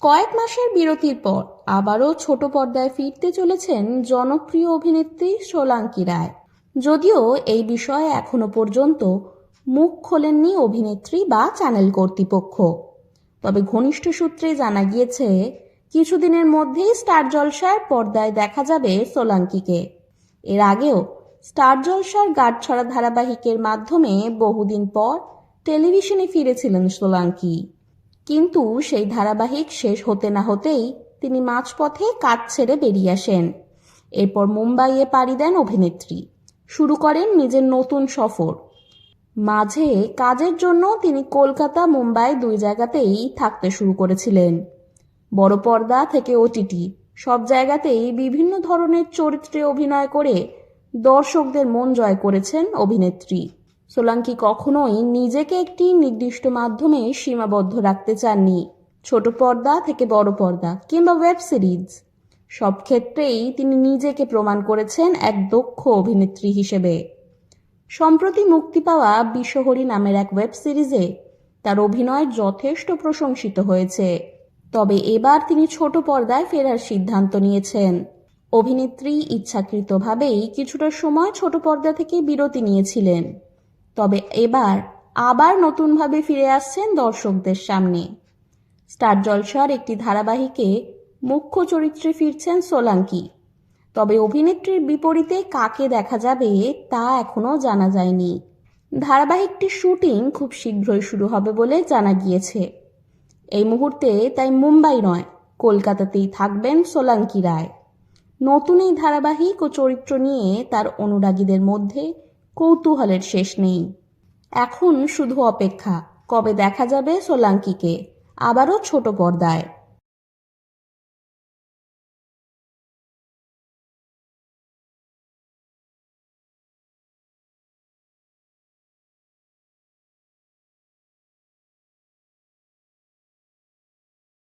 কয়েক মাসের বিরতির পর আবারও ছোট পর্দায় ফিরতে চলেছেন জনপ্রিয় অভিনেত্রী সোলাঙ্কি রায়। যদিও এই বিষয়ে এখনো পর্যন্ত মুখ খোলেননি অভিনেত্রী বা চ্যানেল কর্তৃপক্ষ, তবে ঘনিষ্ঠ সূত্রে জানা গিয়েছে কিছুদিনের মধ্যেই স্টার জলসার পর্দায় দেখা যাবে সোলাঙ্কিকে। এর আগেও স্টার জলসার গাঁটছড়া ধারাবাহিকের মাধ্যমে বহুদিন পর টেলিভিশনে ফিরেছিলেন সোলাঙ্কি, কিন্তু সেই ধারাবাহিক শেষ হতে না হতেই তিনি মাঝপথে কাজ ছেড়ে বেরিয়ে আসেন। এরপর মুম্বাইয়ে পাড়ি দেন অভিনেত্রী, শুরু করেন নিজের নতুন সফর। মাঝে কাজের জন্য তিনি কলকাতা মুম্বাই দুই জায়গাতেই থাকতে শুরু করেছিলেন। বড় পর্দা থেকে ওটিটি সব জায়গাতেই বিভিন্ন ধরনের চরিত্রে অভিনয় করে দর্শকদের মন জয় করেছেন অভিনেত্রী। সোলাঙ্কি কখনোই নিজেকে একটি নির্দিষ্ট মাধ্যমে সীমাবদ্ধ রাখতে চাননি। ছোট পর্দা থেকে বড় পর্দা কিংবা ওয়েব সিরিজ, সব ক্ষেত্রেই তিনি নিজেকে প্রমাণ করেছেন এক দক্ষ অভিনেত্রী হিসেবে। সম্প্রতি মুক্তি পাওয়া বিশ্বহরী নামের এক ওয়েব সিরিজে তার অভিনয় যথেষ্ট প্রশংসিত হয়েছে। তবে এবার তিনি ছোট পর্দায় ফেরার সিদ্ধান্ত নিয়েছেন। অভিনেত্রী ইচ্ছাকৃতভাবেই কিছুটা সময় ছোট পর্দা থেকে বিরতি নিয়েছিলেন, তবে এবার আবার নতুনভাবে ফিরে আসছেন দর্শকদের সামনে। স্টার জলসার একটি ধারাবাহিকে মুখ্য চরিত্রে ফিরছেন সোলাঙ্কি, তবে অভিনেত্রীর বিপরীতে কাকে দেখা যাবে তা এখনও জানা যায়নি। ধারাবাহিকটির শুটিং খুব শীঘ্রই শুরু হবে বলে জানা গিয়েছে। এই মুহূর্তে তাই মুম্বাই নয়, কলকাতাতেই থাকবেন সোলাঙ্কি রায়। নতুন এই ধারাবাহিক ও চরিত্র নিয়ে তার অনুরাগীদের মধ্যে কৌতূহলের শেষ নেই। এখন শুধু অপেক্ষা, কবে দেখা যাবে সোলাঙ্কিকে আবারও ছোট পর্দায়।